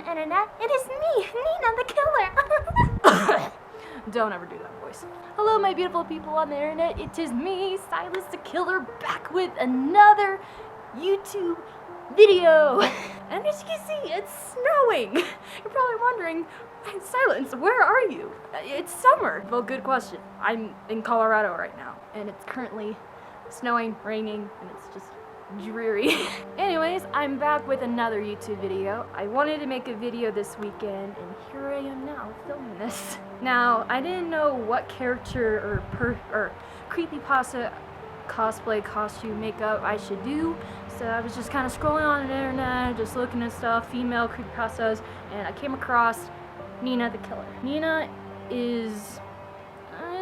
internet. It is me, Nina the Killer. Don't ever do that voice. Hello, my beautiful people on the internet. It is me, Silas the Killer, back with another YouTube video. And as you can see, it's snowing. You're probably wondering, Silence, where are you? It's summer. Well, good question. I'm in Colorado right now, and it's currently snowing, raining, and it's just dreary. Anyways, I'm back with another YouTube video. I wanted to make a video this weekend, and here I am now filming this. Now, I didn't know what character or creepypasta cosplay, costume, makeup I should do, so I was just kind of scrolling on the internet, just looking at stuff, female creepypastas, and I came across Nina the Killer. Nina is,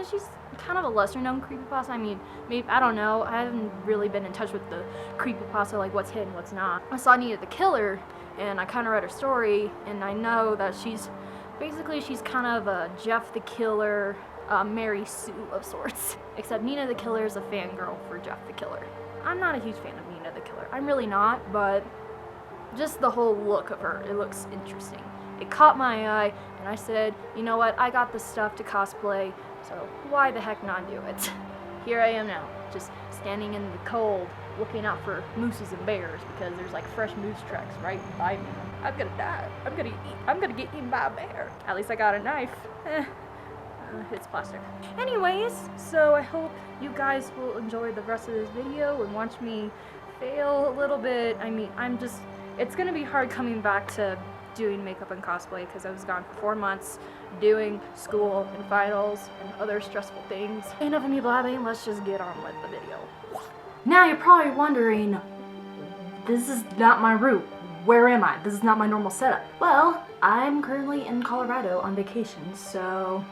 she's kind of a lesser known creepypasta. I mean, maybe, I don't know, I haven't really been in touch with the creepypasta, like what's hidden, what's not. I saw Nina the Killer, and I kind of read her story, and I know that she's kind of a Jeff the Killer, Mary Sue of sorts. Except Nina the Killer is a fangirl for Jeff the Killer. I'm not a huge fan of Nina the Killer. I'm really not, but just the whole look of her, it looks interesting. It caught my eye, and I said, you know what, I got the stuff to cosplay, so why the heck not do it? Here I am now, just standing in the cold, looking out for mooses and bears, because there's like fresh moose tracks right by me. I'm gonna die. I'm gonna get eaten by a bear. At least I got a knife. It's plastic. Anyways, so I hope you guys will enjoy the rest of this video and watch me fail a little bit. I mean, it's gonna be hard coming back to doing makeup and cosplay because I was gone for 4 months doing school and finals and other stressful things. Enough of me blabbing, let's just get on with the video. Now you're probably wondering, this is not my route. Where am I? This is not my normal setup. Well, I'm currently in Colorado on vacation, so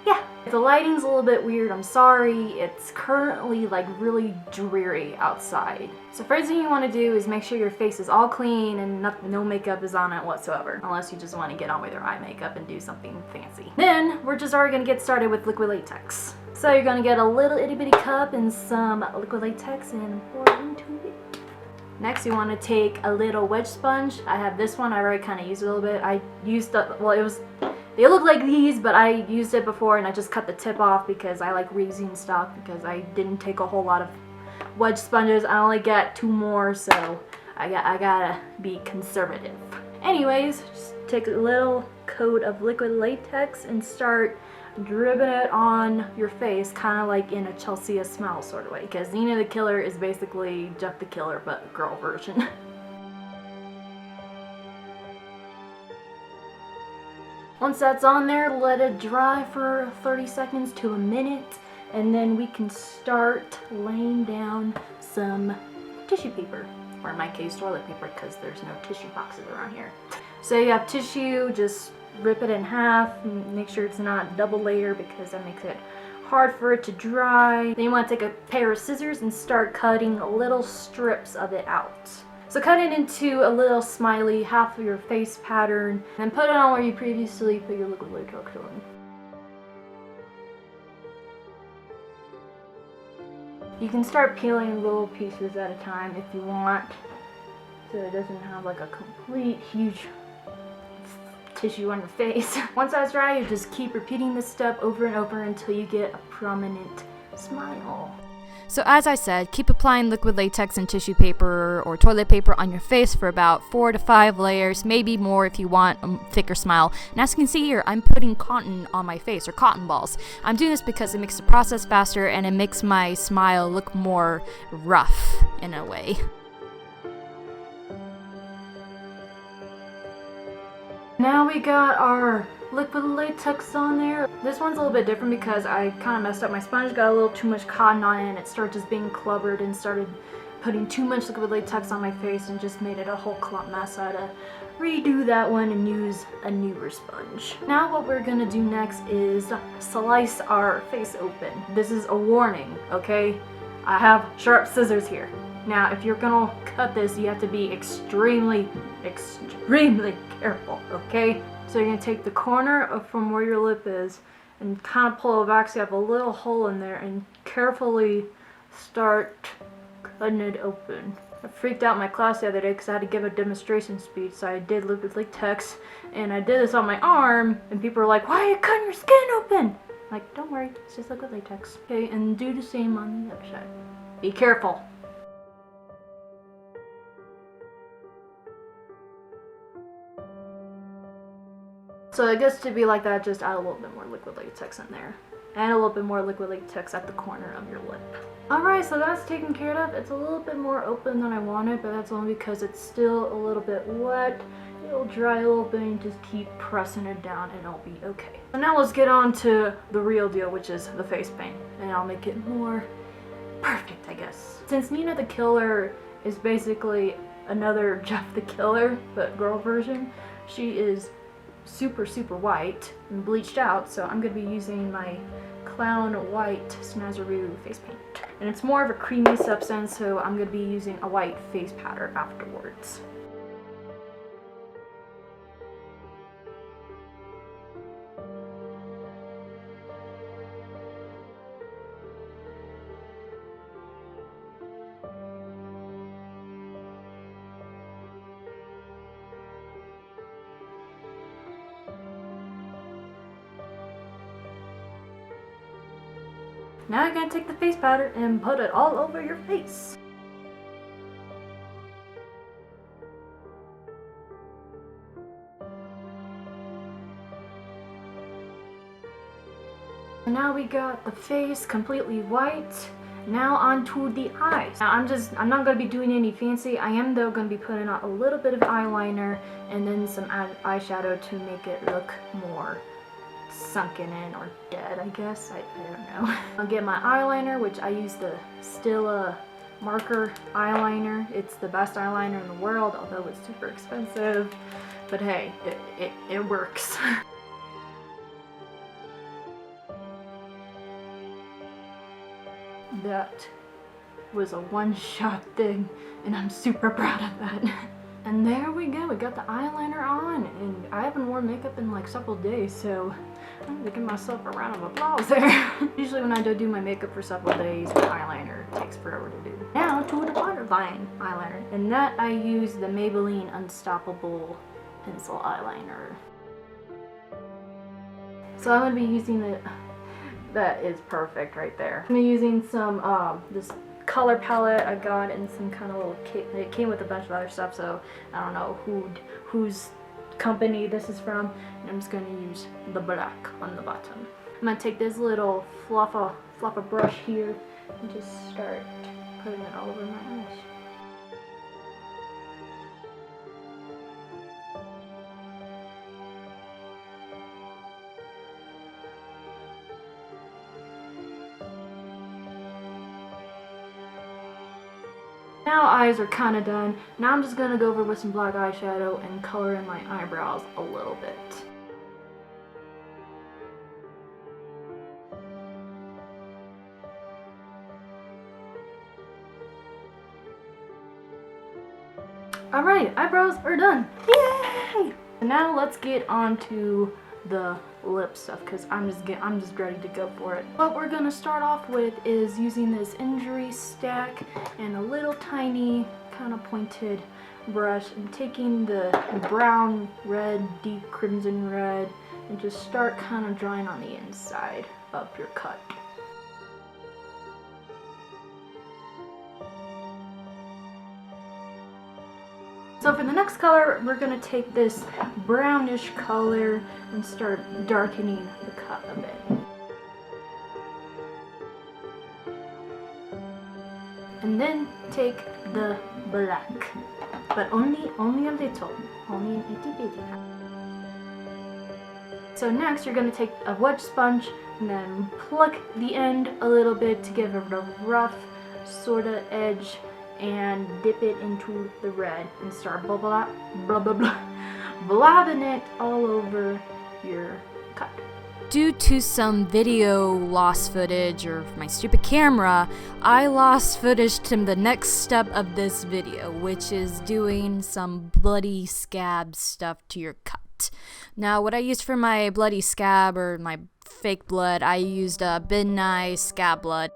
yeah. The lighting's a little bit weird, I'm sorry. It's currently like really dreary outside. So first thing you want to do is make sure your face is all clean and no makeup is on it whatsoever. Unless you just want to get on with your eye makeup and do something fancy. Then we're just already going to get started with liquid latex. So you're going to get a little itty bitty cup and some liquid latex and pour it into it. Next you want to take a little wedge sponge. I have this one, I already kind of used it a little bit. I used they look like these, but I used it before and I just cut the tip off because I like reusing stuff because I didn't take a whole lot of wedge sponges. I only got 2 more, so I gotta be conservative. Anyways, just take a little coat of liquid latex and start dripping it on your face, kind of like in a Chelsea Smile sort of way, because Nina the Killer is basically Jeff the Killer, but girl version. Once that's on there, let it dry for 30 seconds to a minute, and then we can start laying down some tissue paper, or in my case toilet paper, because there's no tissue boxes around here. So you have tissue, just rip it in half, and make sure it's not double layer because that makes it hard for it to dry. Then you want to take a pair of scissors and start cutting little strips of it out. So cut it into a little smiley, half of your face pattern, and put it on where you previously put your liquid latex on. You can start peeling little pieces at a time if you want, so it doesn't have like a complete huge tissue on your face. Once that's dry, you just keep repeating this step over and over until you get a prominent smile. So as I said, keep applying liquid latex and tissue paper or toilet paper on your face for about 4 to 5 layers, maybe more if you want a thicker smile. And as you can see here, I'm putting cotton on my face, or cotton balls. I'm doing this because it makes the process faster and it makes my smile look more rough in a way. Now we got our liquid latex on there. This one's a little bit different because I kind of messed up my sponge, got a little too much cotton on it, and it started just being clubbered and started putting too much liquid latex on my face and just made it a whole clump mess. I had to redo that one and use a newer sponge. Now what we're gonna do next is slice our face open. This is a warning, okay? I have sharp scissors here. Now if you're gonna cut this, you have to be extremely careful, okay? So you're going to take the corner from where your lip is and kind of pull it back so you have a little hole in there and carefully start cutting it open. I freaked out in my class the other day because I had to give a demonstration speech, so I did liquid latex, and I did this on my arm, and people were like, why are you cutting your skin open? Like, don't worry, it's just liquid latex. Okay, and do the same on the other side. Be careful. So I guess to be like that, just add a little bit more liquid latex in there. And a little bit more liquid latex at the corner of your lip. Alright, so that's taken care of. It's a little bit more open than I wanted, but that's only because it's still a little bit wet. It'll dry a little bit and just keep pressing it down and it'll be okay. So now let's get on to the real deal, which is the face paint. And I'll make it more perfect, I guess. Since Nina the Killer is basically another Jeff the Killer, but girl version, she is super white and bleached out, so I'm going to be using my Clown White Snazzaroo face paint. And it's more of a creamy substance, so I'm going to be using a white face powder afterwards. Now you're going to take the face powder and put it all over your face. Now we got the face completely white. Now onto the eyes. Now I'm not going to be doing any fancy. I am though going to be putting on a little bit of eyeliner and then some eyeshadow to make it look more sunken in or dead, I guess. I don't know. I'll get my eyeliner, which I use the Stila marker eyeliner. It's the best eyeliner in the world, although it's super expensive. But hey, it works. That was a one-shot thing, and I'm super proud of that. And there we go, we got the eyeliner on, and I haven't worn makeup in like several days, so I'm gonna give myself a round of applause there. Usually when I don't do my makeup for several days, the eyeliner takes forever to do. Now to the waterline eyeliner, and that I use the Maybelline Unstoppable pencil eyeliner. So I'm gonna be using it. That is perfect right there. I'm using some this color palette I got in some kind of little kit. It came with a bunch of other stuff, so I don't know whose company this is from. And I'm just going to use the black on the bottom. I'm going to take this little fluffer brush here and just start putting it all over my eyes. Now eyes are kind of done. Now I'm just going to go over with some black eyeshadow and color in my eyebrows a little bit. Alright, eyebrows are done. Yay! And now let's get on to the lip stuff, because I'm just ready to go for it. What we're gonna start off with is using this injury stack and a little tiny kind of pointed brush and taking the brown, red, deep crimson red and just start kind of drawing on the inside of your cut. So for the next color, we're going to take this brownish color and start darkening the cut a bit. And then take the black, but only a little, only an itty bitty. So next you're going to take a wedge sponge and then pluck the end a little bit to give it a rough sort of edge, and dip it into the red and start blabbing it all over your cut. Due to some video lost footage or my stupid camera, I lost footage to the next step of this video, which is doing some bloody scab stuff to your cut. Now, what I used for my bloody scab or my fake blood, I used Ben Nye scab blood.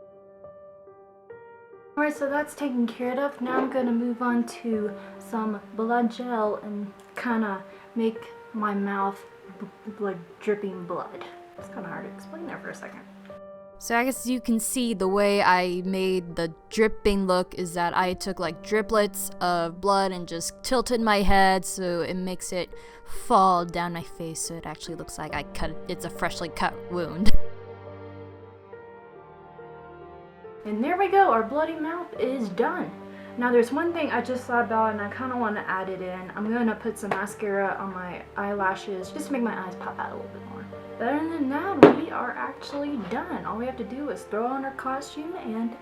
Alright, so that's taken care of. Now I'm gonna move on to some blood gel and kinda make my mouth like dripping blood. It's kinda hard to explain there for a second. So I guess you can see the way I made the dripping look is that I took like driplets of blood and just tilted my head so it makes it fall down my face so it actually looks like it's a freshly cut wound. And there we go, our bloody mouth is done. Now there's one thing I just thought about and I kind of want to add it in. I'm going to put some mascara on my eyelashes just to make my eyes pop out a little bit more. But other than that, we are actually done. All we have to do is throw on our costume and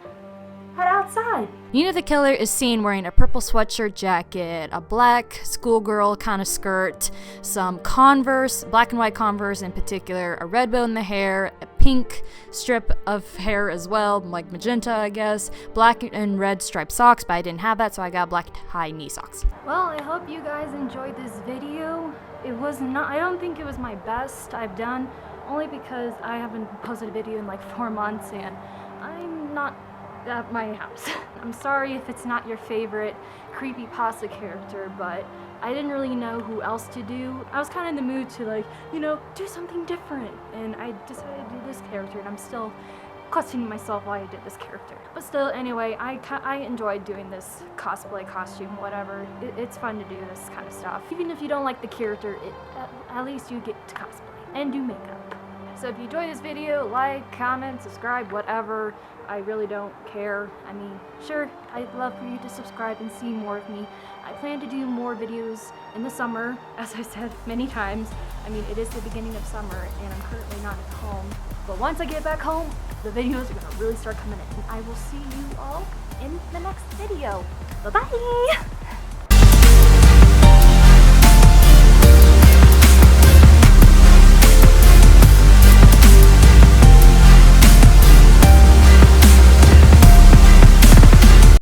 head outside. Myuu the Killer is seen wearing a purple sweatshirt jacket, a black schoolgirl kind of skirt, some Converse, black and white Converse in particular, a red bow in the hair, a pink strip of hair as well, like magenta I guess, black and red striped socks, but I didn't have that so I got black high knee socks. Well, I hope you guys enjoyed this video. I don't think it was my best I've done, only because I haven't posted a video in like 4 months and I'm not at my house. I'm sorry if it's not your favorite creepypasta character, but I didn't really know who else to do. I was kind of in the mood to like, do something different, and I decided to do this character, and I'm still questioning myself why I did this character. But still, anyway, I enjoyed doing this cosplay, costume, whatever. It's fun to do this kind of stuff. Even if you don't like the character, at least you get to cosplay and do makeup. So if you enjoyed this video, like, comment, subscribe, whatever. I really don't care. I mean, sure, I'd love for you to subscribe and see more of me. I plan to do more videos in the summer, as I've said many times. I mean, it is the beginning of summer and I'm currently not at home. But once I get back home, the videos are gonna really start coming in. And I will see you all in the next video. Bye-bye!